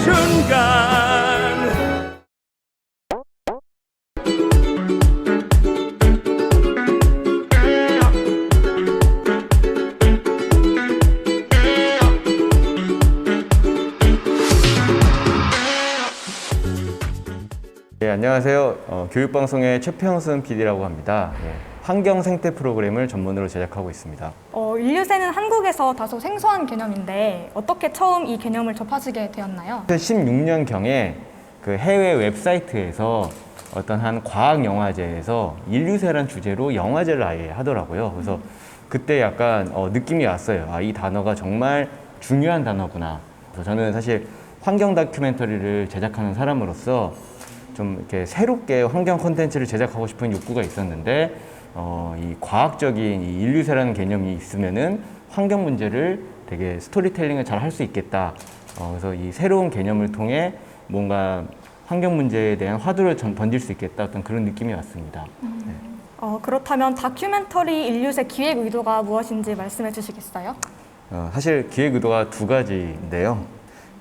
순간. 네, 안녕하세요. 교육방송의 최평순 PD라고 합니다. 환경 생태 프로그램을 전문으로 제작하고 있습니다. 인류새는 한국에서 다소 생소한 개념인데 어떻게 처음 이 개념을 접하시게 되었나요? 2016년경에 그 해외 웹사이트에서 어떤 한 과학 영화제에서 인류새란 주제로 영화제를 아예 하더라고요. 그래서 그때 약간 느낌이 왔어요. 아, 이 단어가 정말 중요한 단어구나. 그래서 저는 사실 환경 다큐멘터리를 제작하는 사람으로서 좀 이렇게 새롭게 환경 콘텐츠를 제작하고 싶은 욕구가 있었는데 이 과학적인 이 인류새라는 개념이 있으면은 환경 문제를 되게 스토리텔링을 잘 할 수 있겠다. 그래서 이 새로운 개념을 통해 뭔가 환경 문제에 대한 화두를 던질 수 있겠다. 어떤 그런 느낌이 왔습니다. 네. 그렇다면 다큐멘터리 인류새 기획 의도가 무엇인지 말씀해 주시겠어요? 사실 기획 의도가 두 가지인데요.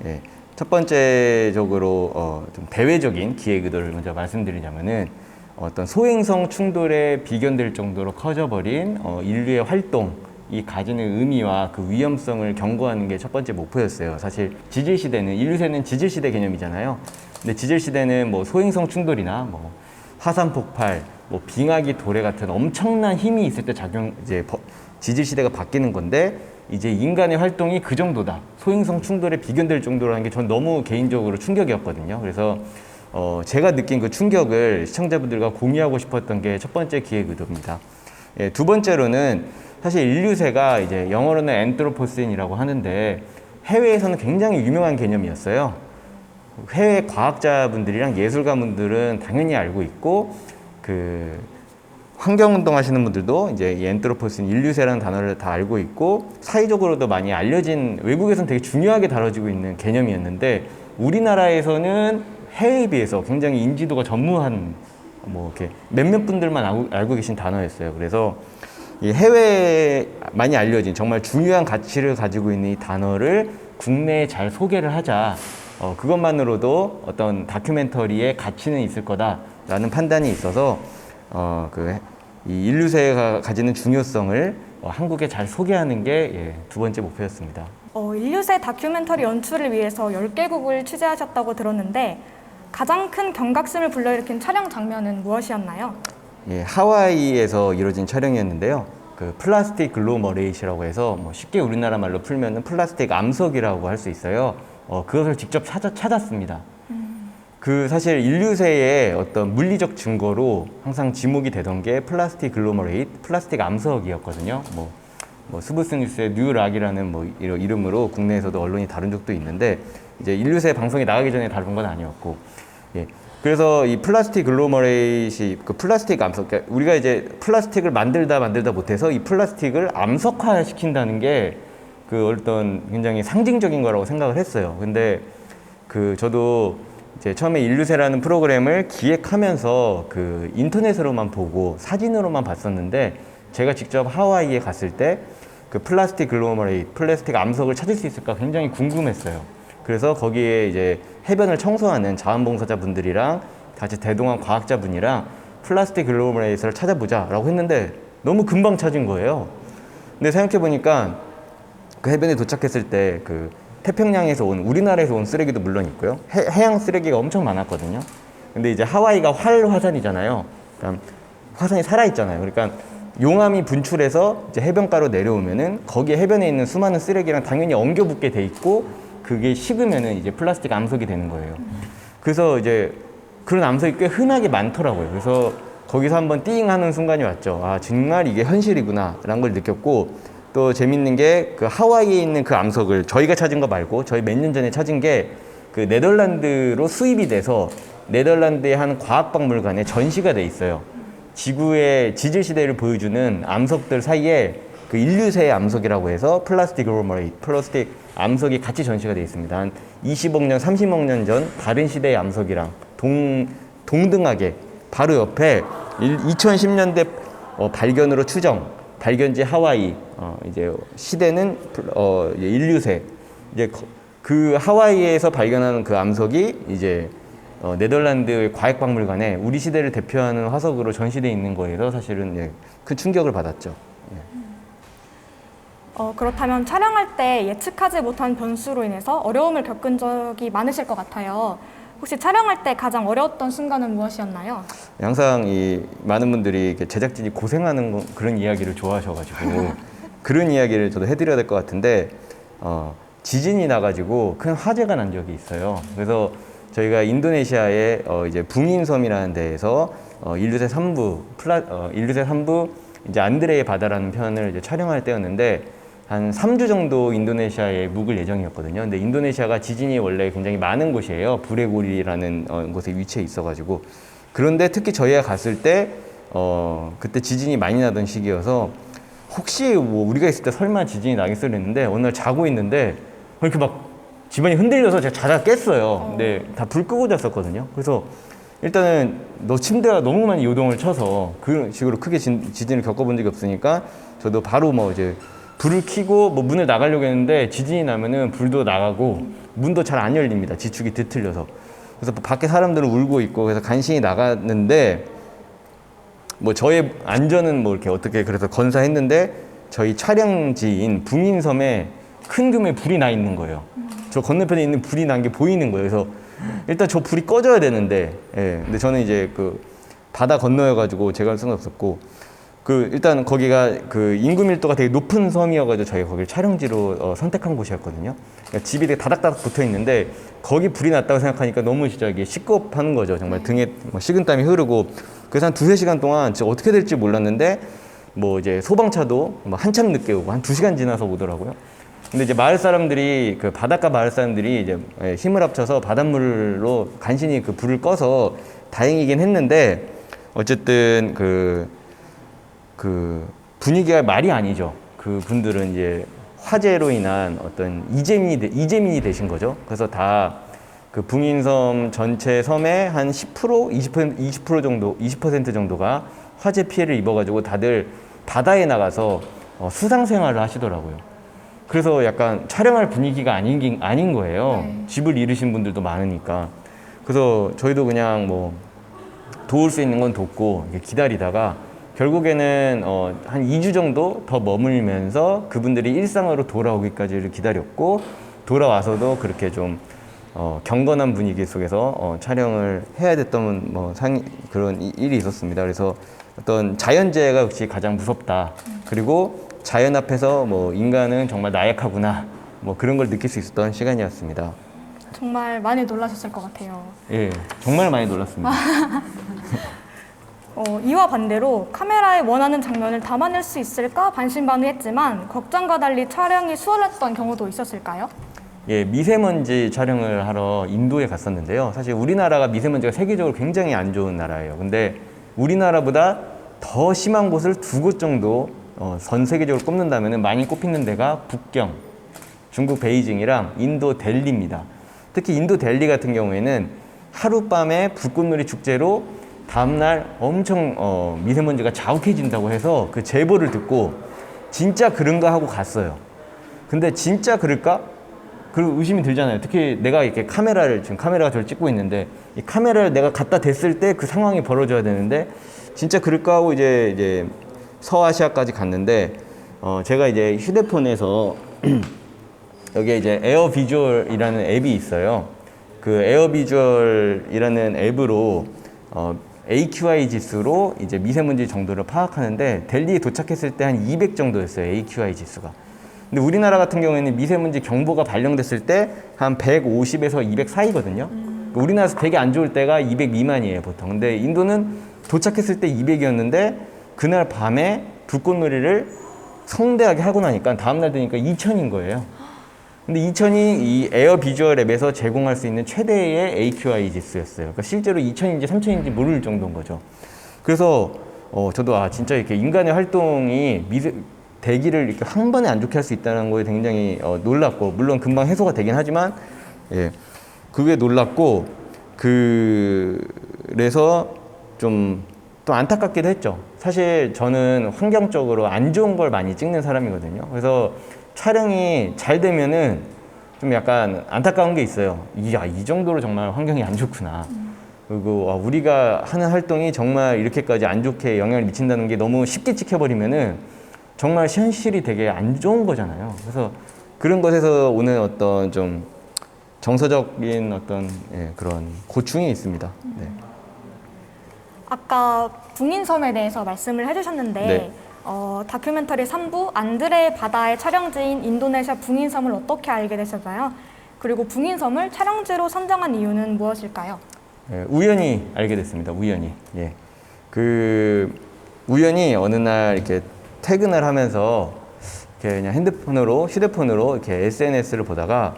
예. 첫 번째적으로 좀 대외적인 기획 의도를 먼저 말씀드리자면은 어떤 소행성 충돌에 비견될 정도로 커져버린 인류의 활동이 가지는 의미와 그 위험성을 경고하는 게 첫 번째 목표였어요. 사실 지질 시대는 인류새는 지질 시대 개념이잖아요. 근데 지질 시대는 뭐 소행성 충돌이나 뭐 화산 폭발, 뭐 빙하기 도래 같은 엄청난 힘이 있을 때 이제 지질 시대가 바뀌는 건데. 이제 인간의 활동이 그 정도다. 소행성 충돌에 비견될 정도라는 게 전 너무 개인적으로 충격이었거든요. 그래서 제가 느낀 그 충격을 시청자분들과 공유하고 싶었던 게 첫 번째 기획 의도입니다. 예, 두 번째로는 사실 인류새가 이제 영어로는 엔트로포센이라고 하는데 해외에서는 굉장히 유명한 개념이었어요. 해외 과학자분들이랑 예술가분들은 당연히 알고 있고 환경운동 하시는 분들도 이제 이 엔트로포센, 인류새라는 단어를 다 알고 있고 사회적으로도 많이 알려진 외국에서는 되게 중요하게 다뤄지고 있는 개념이었는데 우리나라에서는 해외에 비해서 굉장히 인지도가 전무한 뭐 이렇게 몇몇 분들만 알고 계신 단어였어요. 그래서 이 해외에 많이 알려진 정말 중요한 가치를 가지고 있는 이 단어를 국내에 잘 소개를 하자. 그것만으로도 어떤 다큐멘터리의 가치는 있을 거다라는 판단이 있어서 이 인류새가 가지는 중요성을 한국에 잘 소개하는 게 두 번째 목표였습니다. 인류새 다큐멘터리 연출을 위해서 10개국을 취재하셨다고 들었는데 가장 큰 경각심을 불러일으킨 촬영 장면은 무엇이었나요? 예, 하와이에서 이루어진 촬영이었는데요. 그 플라스틱 글로머레이트라고 해서 뭐 쉽게 우리나라 말로 풀면은 플라스틱 암석이라고 할 수 있어요. 그것을 직접 찾았습니다. 사실 인류새의 어떤 물리적 증거로 항상 지목이 되던 게 플라스틱 글로머레이트, 플라스틱 암석이었거든요. 뭐 스브스 뉴스의 뉴락이라는 뭐 이런 이름으로 국내에서도 언론이 다룬 적도 있는데 이제 인류새 방송이 나가기 전에 다룬 건 아니었고, 예. 그래서 이 플라스틱 글로머레이트이 그 플라스틱 암석, 그러니까 우리가 이제 플라스틱을 만들다 못해서 이 플라스틱을 암석화 시킨다는 게 그 어떤 굉장히 상징적인 거라고 생각을 했어요. 근데 저도 이제 처음에 인류새라는 프로그램을 기획하면서 그 인터넷으로만 보고 사진으로만 봤었는데 제가 직접 하와이에 갔을 때 그 플라스틱 글로머레이트, 플라스틱 암석을 찾을 수 있을까 굉장히 궁금했어요. 그래서 거기에 이제 해변을 청소하는 자원봉사자분들이랑 같이 대동한 과학자분이랑 플라스틱 글로머레이트를 찾아보자라고 했는데 너무 금방 찾은 거예요. 근데 생각해보니까 그 해변에 도착했을 때 태평양에서 우리나라에서 온 쓰레기도 물론 있고요. 해양 쓰레기가 엄청 많았거든요. 근데 이제 하와이가 활화산이잖아요. 그러니까 화산이 살아있잖아요. 그러니까 용암이 분출해서 이제 해변가로 내려오면은 거기에 해변에 있는 수많은 쓰레기랑 당연히 엉겨붙게 돼 있고 그게 식으면은 이제 플라스틱 암석이 되는 거예요. 그래서 이제 그런 암석이 꽤 흔하게 많더라고요. 그래서 거기서 한번 띵 하는 순간이 왔죠. 아, 정말 이게 현실이구나 라는 걸 느꼈고 또 재밌는 게 그 하와이에 있는 그 암석을 저희가 찾은 거 말고 저희 몇 년 전에 찾은 게 그 네덜란드로 수입이 돼서 네덜란드의 한 과학박물관에 전시가 돼 있어요. 지구의 지질 시대를 보여주는 암석들 사이에 그 인류새의 암석이라고 해서 플라스틱 글로머레이트, 플라스틱 암석이 같이 전시가 돼 있습니다. 한 20억 년, 30억 년 전 다른 시대의 암석이랑 동등하게 바로 옆에 2010년대 발견으로 발견지 하와이, 이제 시대는 인류새. 이제 그 하와이에서 발견한 그 암석이 이제 네덜란드 과학박물관에 우리 시대를 대표하는 화석으로 전시돼 있는 거에서 사실은 예, 큰 충격을 받았죠. 그렇다면 촬영할 때 예측하지 못한 변수로 인해서 어려움을 겪은 적이 많으실 것 같아요. 혹시 촬영할 때 가장 어려웠던 순간은 무엇이었나요? 항상 이 많은 분들이 이렇게 제작진이 고생하는 그런 이야기를 좋아하셔가지고 그런 이야기를 저도 해드려야 될 것 같은데 지진이 나가지고 큰 화재가 난 적이 있어요. 그래서 저희가 인도네시아의 이제 붕인섬이라는 데에서 인류세 3부 이제 안드레의 바다라는 편을 이제 촬영할 때였는데 한 3주 정도 인도네시아에 묵을 예정이었거든요. 근데 인도네시아가 지진이 원래 굉장히 많은 곳이에요. 불의 고리라는 곳에 위치해 있어가지고. 그런데 특히 저희가 갔을 때 그때 지진이 많이 나던 시기여서 혹시 뭐 우리가 있을 때 설마 지진이 나겠어 그랬는데 어느 날 자고 있는데 이렇게 막 집안이 흔들려서 제가 자다가 깼어요. 근데 다 불 끄고 잤었거든요. 그래서 일단은 너 침대가 너무 많이 요동을 쳐서 그런 식으로 크게 지진을 겪어본 적이 없으니까 저도 바로 뭐 이제 불을 켜고 뭐 문을 나가려고 했는데 지진이 나면은 불도 나가고 문도 잘 안 열립니다. 지축이 뒤틀려서. 그래서 밖에 사람들은 울고 있고 그래서 간신히 나갔는데 뭐 저의 안전은 뭐 이렇게 어떻게 그래서 건사했는데 저희 촬영지인 붕인섬에 큰 규모의 불이 나 있는 거예요. 저 건너편에 있는 불이 난 게 보이는 거예요. 그래서 일단 저 불이 꺼져야 되는데, 예. 근데 저는 이제 그 바다 건너여가지고 제가 할 수는 없었고, 일단 거기가 그 인구 밀도가 되게 높은 섬이어가지고 저희가 거기를 촬영지로 선택한 곳이었거든요. 그러니까 집이 되게 다닥다닥 붙어 있는데 거기 불이 났다고 생각하니까 너무 진짜 이게 시급하는 거죠. 정말 등에 막 식은땀이 흐르고. 그래서 한 2-3시간 동안 진짜 어떻게 될지 몰랐는데 뭐 이제 소방차도 뭐 한참 늦게 오고 한 2시간 지나서 오더라고요. 근데 이제 마을 사람들이 그 바닷가 마을 사람들이 이제 힘을 합쳐서 바닷물로 간신히 그 불을 꺼서 다행이긴 했는데 어쨌든 그 분위기가 말이 아니죠. 그 분들은 이제 화재로 인한 어떤 이재민이 되신 거죠. 그래서 다 그 붕인섬 전체 섬의 한 10%, 20% 정도, 20% 정도가 화재 피해를 입어가지고 다들 바다에 나가서 수상 생활을 하시더라고요. 그래서 약간 촬영할 분위기가 아닌 거예요. 네. 집을 잃으신 분들도 많으니까. 그래서 저희도 그냥 뭐 도울 수 있는 건 돕고 기다리다가 결국에는 한 2주 정도 더 머물면서 그분들이 일상으로 돌아오기까지를 기다렸고 돌아와서도 그렇게 좀 경건한 분위기 속에서 촬영을 해야 됐던 그런 일이 있었습니다. 그래서 어떤 자연재해가 역시 가장 무섭다. 그리고 자연 앞에서 뭐 인간은 정말 나약하구나. 뭐 그런 걸 느낄 수 있었던 시간이었습니다. 정말 많이 놀라셨을 것 같아요. 예, 정말 많이 놀랐습니다. 이와 반대로 카메라에 원하는 장면을 담아낼 수 있을까 반신반의했지만 걱정과 달리 촬영이 수월했던 경우도 있었을까요? 예, 미세먼지 촬영을 하러 인도에 갔었는데요. 사실 우리나라가 미세먼지가 세계적으로 굉장히 안 좋은 나라예요. 근데 우리나라보다 더 심한 곳을 2곳 정도 전 세계적으로 꼽는다면 많이 꼽히는 데가 북경, 중국 베이징이랑 인도 델리입니다. 특히 인도 델리 같은 경우에는 하룻밤에 불꽃놀이 축제로 다음날 엄청 미세먼지가 자욱해진다고 해서 그 제보를 듣고 진짜 그런가 하고 갔어요. 근데 진짜 그럴까? 그리고 의심이 들잖아요. 특히 내가 이렇게 지금 카메라가 저를 찍고 있는데 이 카메라를 내가 갖다 댔을 때 그 상황이 벌어져야 되는데 진짜 그럴까 하고 이제 서아시아까지 갔는데 제가 이제 휴대폰에서 여기에 이제 에어 비주얼이라는 앱이 있어요. 그 에어 비주얼이라는 앱으로 AQI 지수로 이제 미세먼지 정도를 파악하는데 델리에 도착했을 때 한 200 정도였어요. AQI 지수가. 근데 우리나라 같은 경우에는 미세먼지 경보가 발령됐을 때 한 150에서 200 사이거든요. 우리나라에서 되게 안 좋을 때가 200 미만이에요, 보통. 근데 인도는 도착했을 때 200이었는데 그날 밤에 불꽃놀이를 성대하게 하고 나니까 다음날 되니까 2000인 거예요. 근데 2000이 이 에어 비주얼 앱에서 제공할 수 있는 최대의 AQI 지수였어요. 그러니까 실제로 2000인지 3000인지 모를 정도인 거죠. 그래서 저도 진짜 이렇게 인간의 활동이 대기를 이렇게 한 번에 안 좋게 할 수 있다는 거에 굉장히 놀랐고, 물론 금방 해소가 되긴 하지만, 예, 그게 놀랐고, 그래서 좀 또 안타깝기도 했죠. 사실 저는 환경적으로 안 좋은 걸 많이 찍는 사람이거든요. 그래서 촬영이 잘 되면은 좀 약간 안타까운 게 있어요. 이 정도로 정말 환경이 안 좋구나. 그리고 우리가 하는 활동이 정말 이렇게까지 안 좋게 영향을 미친다는 게 너무 쉽게 찍혀버리면은 정말 현실이 되게 안 좋은 거잖아요. 그래서 그런 것에서 오는 어떤 좀 정서적인 어떤 그런 고충이 있습니다. 네. 아까 붕인섬에 대해서 말씀을 해주셨는데 네. 다큐멘터리 3부 안드레 바다의 촬영지인 인도네시아 붕인섬을 어떻게 알게 되셨나요? 그리고 붕인섬을 촬영지로 선정한 이유는 무엇일까요? 우연히 알게 됐습니다. 우연히. 예. 우연히 어느 날 이렇게 퇴근을 하면서 이렇게 그냥 휴대폰으로 이렇게 SNS를 보다가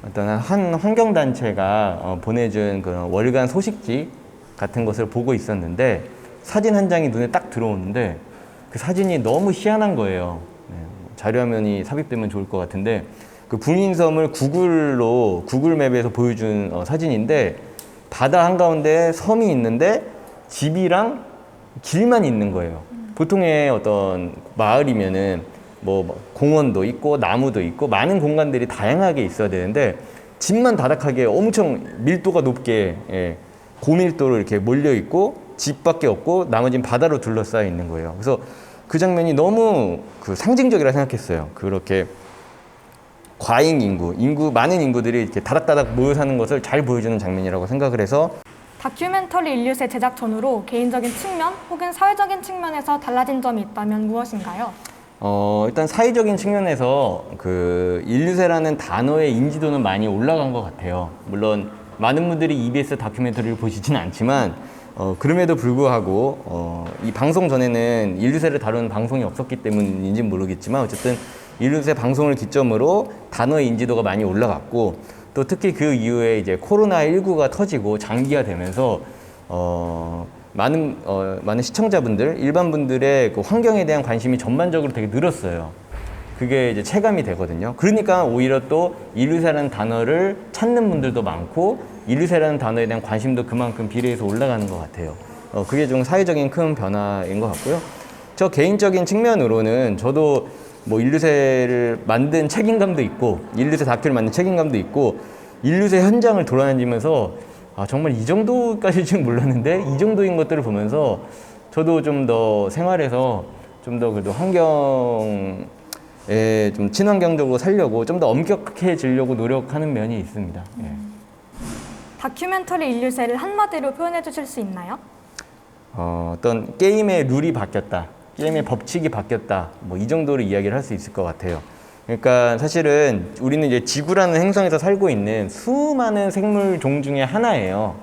어떤 한 환경단체가 보내준 그런 월간 소식지 같은 것을 보고 있었는데 사진 한 장이 눈에 딱 들어오는데 그 사진이 너무 희한한 거예요. 자료화면이 삽입되면 좋을 것 같은데 그 붕인섬을 구글맵에서 보여준 사진인데 바다 한가운데 섬이 있는데 집이랑 길만 있는 거예요. 보통의 어떤 마을이면은 뭐 공원도 있고 나무도 있고 많은 공간들이 다양하게 있어야 되는데 집만 다닥하게 엄청 밀도가 높게 고밀도로 이렇게 몰려 있고 집밖에 없고 나머지는 바다로 둘러싸여 있는 거예요. 그래서 그 장면이 너무 상징적이라 생각했어요. 그렇게 과잉 많은 인구들이 이렇게 다닥다닥 모여 사는 것을 잘 보여주는 장면이라고 생각을 해서 다큐멘터리 인류세 제작 전후로 개인적인 측면 혹은 사회적인 측면에서 달라진 점이 있다면 무엇인가요? 일단 사회적인 측면에서 인류세라는 단어의 인지도는 많이 올라간 것 같아요. 물론 많은 분들이 EBS 다큐멘터리를 보시지는 않지만 그럼에도 불구하고 이 방송 전에는 인류세를 다루는 방송이 없었기 때문인지는 모르겠지만 어쨌든 인류세 방송을 기점으로 단어의 인지도가 많이 올라갔고 또 특히 그 이후에 이제 코로나19가 터지고 장기화되면서 많은 시청자분들, 일반 분들의 그 환경에 대한 관심이 전반적으로 되게 늘었어요. 그게 이제 체감이 되거든요. 그러니까 오히려 또 인류세라는 단어를 찾는 분들도 많고 인류세라는 단어에 대한 관심도 그만큼 비례해서 올라가는 것 같아요. 그게 좀 사회적인 큰 변화인 것 같고요. 저 개인적인 측면으로는 저도 뭐 인류세를 만든 책임감도 있고 인류세 다큐를 만든 책임감도 있고 인류세 현장을 돌아다니면서 정말 이 정도까지는 몰랐는데 이 정도인 것들을 보면서 저도 좀 더 생활에서 좀 더 그래도 환경에 좀 친환경적으로 살려고 좀 더 엄격해지려고 노력하는 면이 있습니다. 예. 다큐멘터리 인류세를 한마디로 표현해 주실 수 있나요? 어떤 게임의 룰이 바뀌었다, 게임의 법칙이 바뀌었다, 뭐 이 정도로 이야기를 할 수 있을 것 같아요. 그러니까 사실은 우리는 이제 지구라는 행성에서 살고 있는 수많은 생물종 중에 하나예요.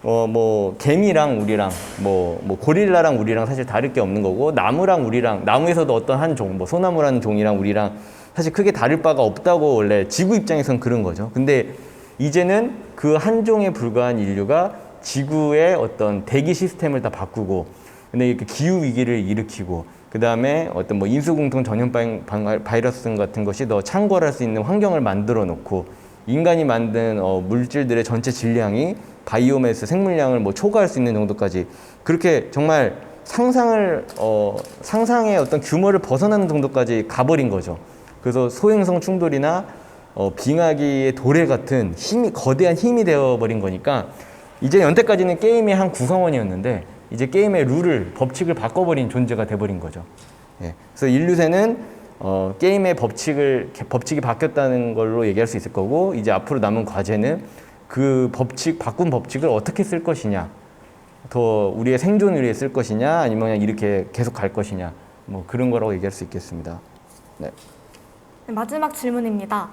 뭐 개미랑 우리랑 뭐 고릴라랑 우리랑 사실 다를 게 없는 거고 나무랑 우리랑 나무에서도 어떤 한 종, 뭐 소나무라는 종이랑 우리랑 사실 크게 다를 바가 없다고 원래 지구 입장에선 그런 거죠. 근데 이제는 그 한 종에 불과한 인류가 지구의 어떤 대기 시스템을 다 바꾸고 근데 이렇게 기후 위기를 일으키고 그 다음에 어떤 뭐 인수공통 전염병 바이러스 같은 것이 더 창궐할 수 있는 환경을 만들어 놓고 인간이 만든 물질들의 전체 질량이 바이오매스 생물량을 뭐 초과할 수 있는 정도까지 그렇게 정말 상상의 어떤 규모를 벗어나는 정도까지 가버린 거죠. 그래서 소행성 충돌이나 빙하기의 도래 같은 거대한 힘이 되어버린 거니까 이제 연태까지는 게임의 한 구성원이었는데 이제 게임의 룰을, 법칙을 바꿔버린 존재가 돼버린 거죠. 예. 그래서 인류세는 게임의 법칙이 바뀌었다는 걸로 얘기할 수 있을 거고 이제 앞으로 남은 과제는 그 바꾼 법칙을 어떻게 쓸 것이냐, 더 우리의 생존을 위해 쓸 것이냐, 아니면 그냥 이렇게 계속 갈 것이냐, 뭐 그런 거라고 얘기할 수 있겠습니다. 네. 네, 마지막 질문입니다.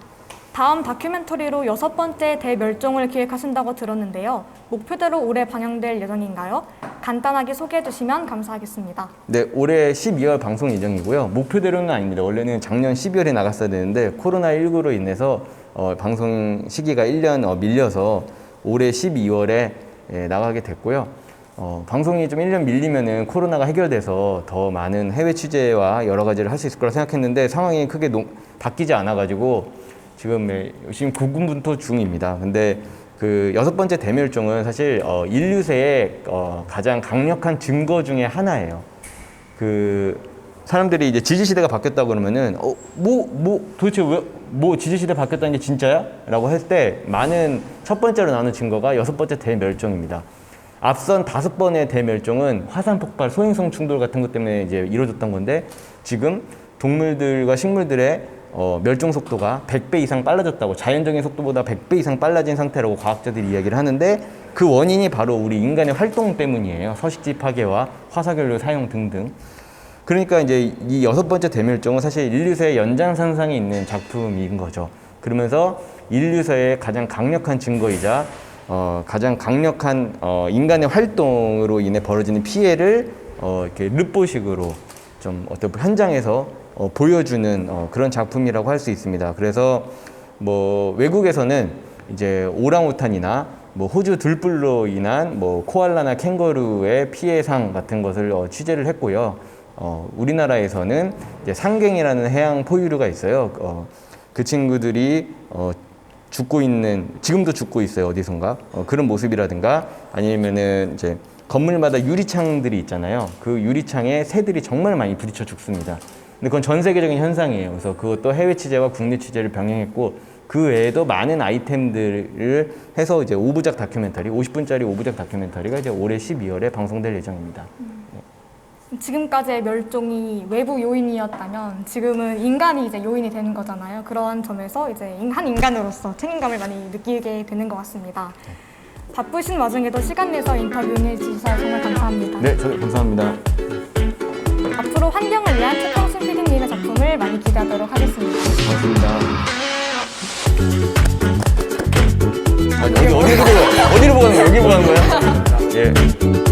다음 다큐멘터리로 6번째 대멸종을 기획하신다고 들었는데요. 목표대로 올해 방영될 예정인가요? 간단하게 소개해 주시면 감사하겠습니다. 네, 올해 12월 방송 예정이고요. 목표대로는 아닙니다. 원래는 작년 12월에 나갔어야 되는데 코로나19로 인해서 방송 시기가 1년 밀려서 올해 12월에 나가게 됐고요. 방송이 좀 1년 밀리면은 코로나가 해결돼서 더 많은 해외 취재와 여러 가지를 할 수 있을 거라 생각했는데 상황이 크게 바뀌지 않아가지고 지금 열심히 고군분투 중입니다. 근데 그 6번째 대멸종은 사실 인류세의 가장 강력한 증거 중에 하나예요. 사람들이 이제 지지시대가 바뀌었다 그러면은 도대체 뭐 지지시대 바뀌었다는 게 진짜야? 라고 할 때 많은 첫 번째로 나오는 증거가 6번째 대멸종입니다. 앞선 5번의 대멸종은 화산 폭발, 소행성 충돌 같은 것 때문에 이제 이루어졌던 건데 지금 동물들과 식물들의 멸종 속도가 100배 이상 빨라졌다고, 자연적인 속도보다 100배 이상 빨라진 상태라고 과학자들이 이야기를 하는데 그 원인이 바로 우리 인간의 활동 때문이에요. 서식지 파괴와 화석연료 사용 등등. 그러니까 이제 이 6번째 대멸종은 사실 인류사의 연장선상에 있는 작품인 거죠. 그러면서 인류사의 가장 강력한 증거이자 가장 강력한 인간의 활동으로 인해 벌어지는 피해를 이렇게 르포식으로 좀 어떤 현장에서 보여주는 그런 작품이라고 할 수 있습니다. 그래서 뭐 외국에서는 이제 오랑우탄이나 뭐 호주 들불로 인한 뭐 코알라나 캥거루의 피해상 같은 것을 취재를 했고요. 우리나라에서는 이제 상갱이라는 해양 포유류가 있어요. 그 친구들이 지금도 죽고 있어요, 어디선가. 그런 모습이라든가 아니면은 이제 건물마다 유리창들이 있잖아요. 그 유리창에 새들이 정말 많이 부딪혀 죽습니다. 근데 그건 전 세계적인 현상이에요. 그래서 그것도 해외 취재와 국내 취재를 병행했고 그 외에도 많은 아이템들을 해서 이제 5부작 다큐멘터리, 50분짜리 5부작 다큐멘터리가 이제 올해 12월에 방송될 예정입니다. 지금까지의 멸종이 외부 요인이었다면 지금은 인간이 이제 요인이 되는 거잖아요. 그러한 점에서 이제 한 인간으로서 책임감을 많이 느끼게 되는 것 같습니다. 바쁘신 와중에도 시간 내서 인터뷰 응해주셔서 정말 감사합니다. 네, 저도 감사합니다. 앞으로 환경을 위한 최평신 PD님의 작품을 많이 기대하도록 하겠습니다. 고맙습니다. 어디로 보고 가는 거야? 여기 보고 가는 거야? 예.